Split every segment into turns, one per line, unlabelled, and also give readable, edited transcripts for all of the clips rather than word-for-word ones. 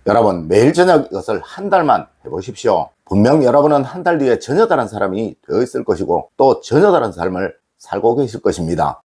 여러분, 매일 저녁 이것을 한 달만 해보십시오. 분명 여러분은 한 달 뒤에 전혀 다른 사람이 되어 있을 것이고 또 전혀 다른 삶을 살고 계실 것입니다.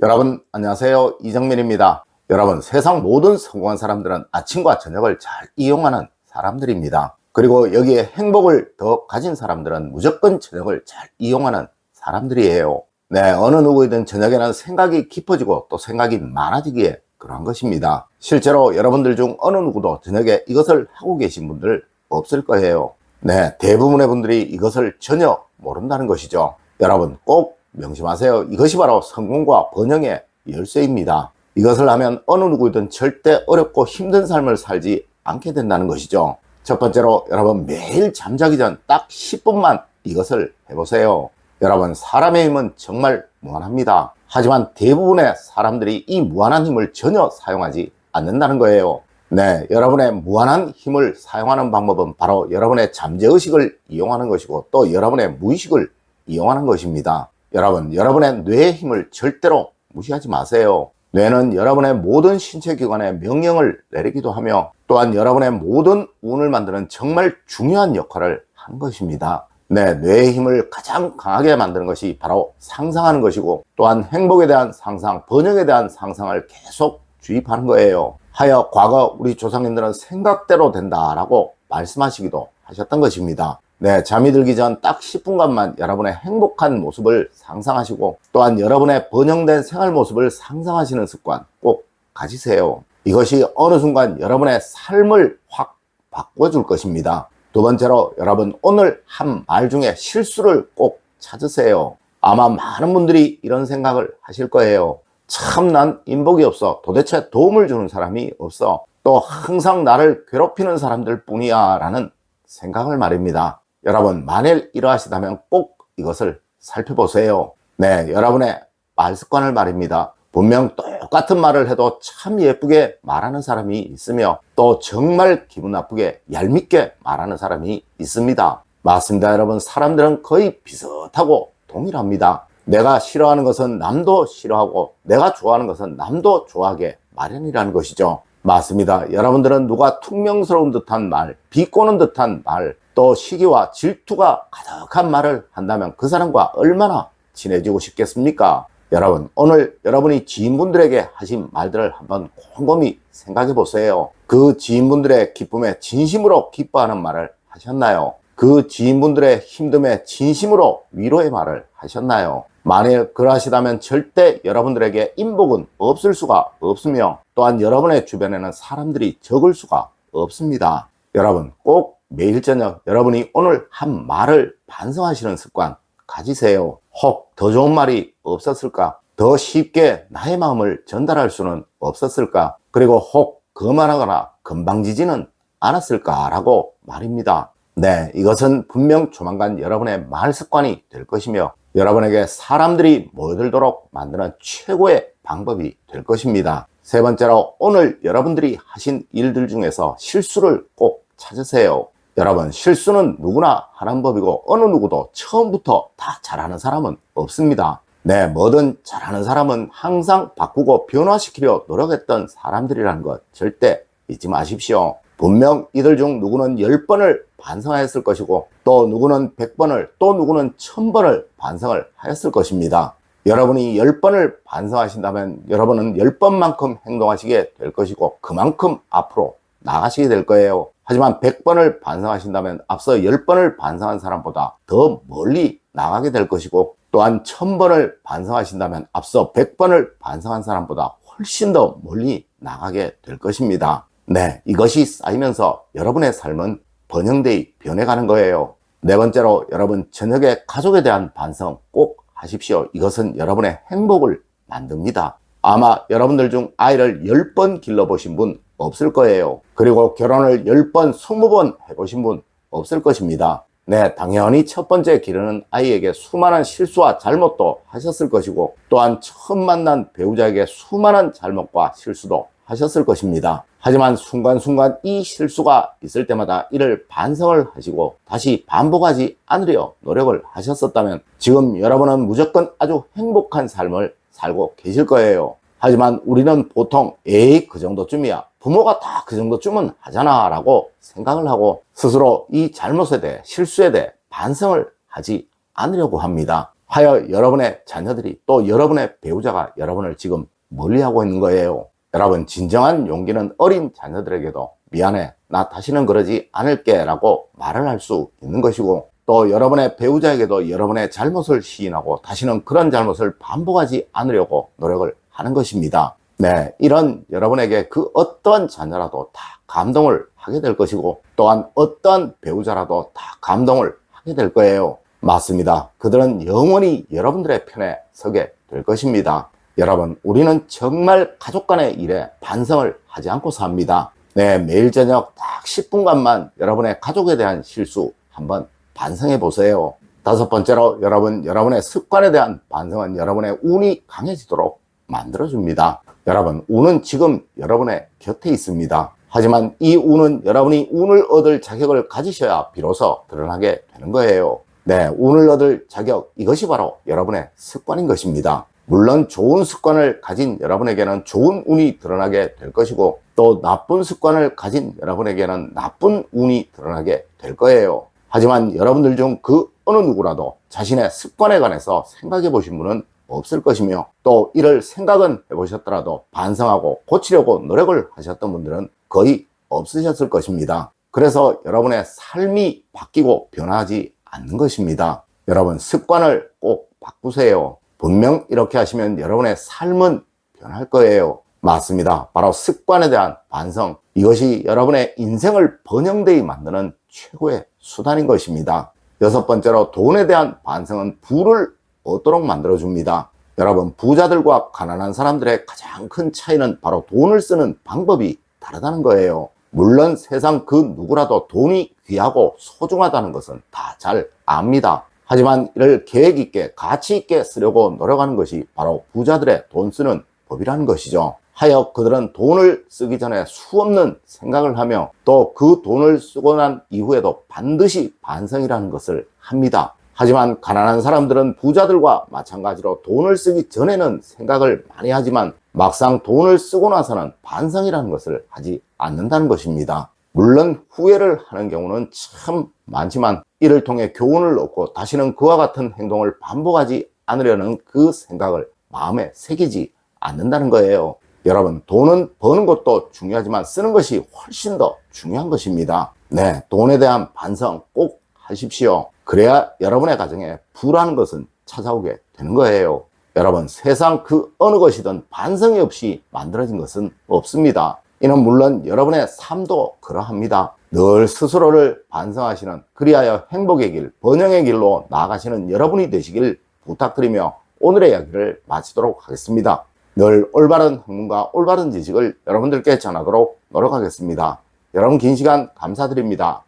여러분 안녕하세요, 이정민입니다. 여러분, 세상 모든 성공한 사람들은 아침과 저녁을 잘 이용하는 사람들입니다. 그리고 여기에 행복을 더 가진 사람들은 무조건 저녁을 잘 이용하는 사람들이에요. 네, 어느 누구이든 저녁에는 생각이 깊어지고 또 생각이 많아지기에 그러한 것입니다. 실제로 여러분들 중 어느 누구도 저녁에 이것을 하고 계신 분들 없을 거예요. 네, 대부분의 분들이 이것을 전혀 모른다는 것이죠. 여러분 꼭 명심하세요. 이것이 바로 성공과 번영의 열쇠입니다. 이것을 하면 어느 누구이든 절대 어렵고 힘든 삶을 살지 않게 된다는 것이죠. 첫 번째로 여러분, 매일 잠자기 전 딱 10분만 이것을 해보세요. 여러분, 사람의 힘은 정말 무한합니다. 하지만 대부분의 사람들이 이 무한한 힘을 전혀 사용하지 않는다는 거예요. 네, 여러분의 무한한 힘을 사용하는 방법은 바로 여러분의 잠재의식을 이용하는 것이고 또 여러분의 무의식을 이용하는 것입니다. 여러분, 여러분의 뇌의 힘을 절대로 무시하지 마세요. 뇌는 여러분의 모든 신체 기관에 명령을 내리기도 하며 또한 여러분의 모든 운을 만드는 정말 중요한 역할을 한 것입니다. 네, 뇌의 힘을 가장 강하게 만드는 것이 바로 상상하는 것이고 또한 행복에 대한 상상, 번영에 대한 상상을 계속 주입하는 거예요. 하여 과거 우리 조상님들은 생각대로 된다라고 말씀하시기도 하셨던 것입니다. 네, 잠이 들기 전 딱 10분간만 여러분의 행복한 모습을 상상하시고 또한 여러분의 번영된 생활 모습을 상상하시는 습관 꼭 가지세요. 이것이 어느 순간 여러분의 삶을 확 바꿔줄 것입니다. 두 번째로 여러분, 오늘 한 말 중에 실수를 꼭 찾으세요. 아마 많은 분들이 이런 생각을 하실 거예요. 참, 난 인복이 없어. 도대체 도움을 주는 사람이 없어. 또 항상 나를 괴롭히는 사람들 뿐이야 라는 생각을 말입니다. 여러분, 만일 이러하시다면 꼭 이것을 살펴보세요. 네, 여러분의 말 습관을 말입니다. 분명 똑같은 말을 해도 참 예쁘게 말하는 사람이 있으며 또 정말 기분 나쁘게 얄밉게 말하는 사람이 있습니다. 맞습니다. 여러분, 사람들은 거의 비슷하고 동일합니다. 내가 싫어하는 것은 남도 싫어하고 내가 좋아하는 것은 남도 좋아하게 마련이라는 것이죠. 맞습니다. 여러분들은 누가 퉁명스러운 듯한 말, 비꼬는 듯한 말, 또 시기와 질투가 가득한 말을 한다면 그 사람과 얼마나 친해지고 싶겠습니까? 여러분, 오늘 여러분이 지인분들에게 하신 말들을 한번 곰곰이 생각해 보세요. 그 지인분들의 기쁨에 진심으로 기뻐하는 말을 하셨나요? 그 지인분들의 힘듦에 진심으로 위로의 말을 하셨나요? 만일 그러하시다면 절대 여러분들에게 인복은 없을 수가 없으며 또한 여러분의 주변에는 사람들이 적을 수가 없습니다. 여러분, 꼭 매일 저녁 여러분이 오늘 한 말을 반성하시는 습관 가지세요. 혹 더 좋은 말이 없었을까? 더 쉽게 나의 마음을 전달할 수는 없었을까? 그리고 혹 거만하거나 건방지지는 않았을까라고 말입니다. 네, 이것은 분명 조만간 여러분의 말 습관이 될 것이며 여러분에게 사람들이 모여들도록 만드는 최고의 방법이 될 것입니다. 세 번째로, 오늘 여러분들이 하신 일들 중에서 실수를 꼭 찾으세요. 여러분, 실수는 누구나 하는 법이고 어느 누구도 처음부터 다 잘하는 사람은 없습니다. 네, 뭐든 잘하는 사람은 항상 바꾸고 변화시키려 노력했던 사람들이라는 것 절대 잊지 마십시오. 분명 이들 중 누구는 10번을 반성하였을 것이고 또 누구는 100번을 또 누구는 1000번을 반성을 하였을 것입니다. 여러분이 10번을 반성하신다면 여러분은 10번만큼 행동하시게 될 것이고 그만큼 앞으로 나가시게 될 거예요. 하지만 100번을 반성하신다면 앞서 10번을 반성한 사람보다 더 멀리 나가게 될 것이고 또한 1000번을 반성하신다면 앞서 100번을 반성한 사람보다 훨씬 더 멀리 나가게 될 것입니다. 네, 이것이 쌓이면서 여러분의 삶은 번영되이 변해가는 거예요. 네 번째로, 여러분 저녁에 가족에 대한 반성 꼭 하십시오. 이것은 여러분의 행복을 만듭니다. 아마 여러분들 중 아이를 10번 길러보신 분 없을 거예요. 그리고 결혼을 10번, 20번 해보신 분 없을 것입니다. 네, 당연히 첫 번째 기르는 아이에게 수많은 실수와 잘못도 하셨을 것이고 또한 처음 만난 배우자에게 수많은 잘못과 실수도 하셨을 것입니다. 하지만 순간순간 이 실수가 있을 때마다 이를 반성을 하시고 다시 반복하지 않으려 노력을 하셨었다면 지금 여러분은 무조건 아주 행복한 삶을 살고 계실 거예요. 하지만 우리는 보통 에이 그 정도쯤이야, 부모가 다 그 정도쯤은 하잖아 라고 생각을 하고 스스로 이 잘못에 대해 실수에 대해 반성을 하지 않으려고 합니다. 하여 여러분의 자녀들이 또 여러분의 배우자가 여러분을 지금 멀리하고 있는 거예요. 여러분, 진정한 용기는 어린 자녀들에게도 미안해, 나 다시는 그러지 않을게 라고 말을 할 수 있는 것이고, 또 여러분의 배우자에게도 여러분의 잘못을 시인하고 다시는 그런 잘못을 반복하지 않으려고 노력을 하는 것입니다. 네, 이런 여러분에게 그 어떠한 자녀라도 다 감동을 하게 될 것이고, 또한 어떠한 배우자라도 다 감동을 하게 될 거예요. 맞습니다. 그들은 영원히 여러분들의 편에 서게 될 것입니다. 여러분, 우리는 정말 가족 간의 일에 반성을 하지 않고 삽니다. 네, 매일 저녁 딱 10분간만 여러분의 가족에 대한 실수 한번 반성해 보세요. 다섯 번째로, 여러분의 습관에 대한 반성은 여러분의 운이 강해지도록 만들어줍니다. 여러분, 운은 지금 여러분의 곁에 있습니다. 하지만 이 운은 여러분이 운을 얻을 자격을 가지셔야 비로소 드러나게 되는 거예요. 네, 운을 얻을 자격, 이것이 바로 여러분의 습관인 것입니다. 물론 좋은 습관을 가진 여러분에게는 좋은 운이 드러나게 될 것이고, 또 나쁜 습관을 가진 여러분에게는 나쁜 운이 드러나게 될 거예요. 하지만 여러분들 중 그 어느 누구라도 자신의 습관에 관해서 생각해 보신 분은 없을 것이며, 또 이를 생각은 해보셨더라도 반성하고 고치려고 노력을 하셨던 분들은 거의 없으셨을 것입니다. 그래서 여러분의 삶이 바뀌고 변하지 않는 것입니다. 여러분, 습관을 꼭 바꾸세요. 분명 이렇게 하시면 여러분의 삶은 변할 거예요. 맞습니다. 바로 습관에 대한 반성, 이것이 여러분의 인생을 번영되게 만드는 최고의 수단인 것입니다. 여섯 번째로, 돈에 대한 반성은 부를 얻도록 만들어줍니다. 여러분, 부자들과 가난한 사람들의 가장 큰 차이는 바로 돈을 쓰는 방법이 다르다는 거예요. 물론 세상 그 누구라도 돈이 귀하고 소중하다는 것은 다 잘 압니다. 하지만 이를 계획 있게 가치 있게 쓰려고 노력하는 것이 바로 부자들의 돈 쓰는 법이라는 것이죠. 하여 그들은 돈을 쓰기 전에 수없는 생각을 하며, 또 그 돈을 쓰고 난 이후에도 반드시 반성이라는 것을 합니다. 하지만 가난한 사람들은 부자들과 마찬가지로 돈을 쓰기 전에는 생각을 많이 하지만 막상 돈을 쓰고 나서는 반성이라는 것을 하지 않는다는 것입니다. 물론 후회를 하는 경우는 참 많지만 이를 통해 교훈을 얻고 다시는 그와 같은 행동을 반복하지 않으려는 그 생각을 마음에 새기지 않는다는 거예요. 여러분, 돈은 버는 것도 중요하지만 쓰는 것이 훨씬 더 중요한 것입니다. 네, 돈에 대한 반성 꼭 하십시오. 그래야 여러분의 가정에 부라는 것은 찾아오게 되는 거예요. 여러분, 세상 그 어느 것이든 반성이 없이 만들어진 것은 없습니다. 이는 물론 여러분의 삶도 그러합니다. 늘 스스로를 반성하시는, 그리하여 행복의 길, 번영의 길로 나아가시는 여러분이 되시길 부탁드리며 오늘의 이야기를 마치도록 하겠습니다. 늘 올바른 학문과 올바른 지식을 여러분들께 전하도록 노력하겠습니다. 여러분, 긴 시간 감사드립니다.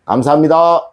감사합니다.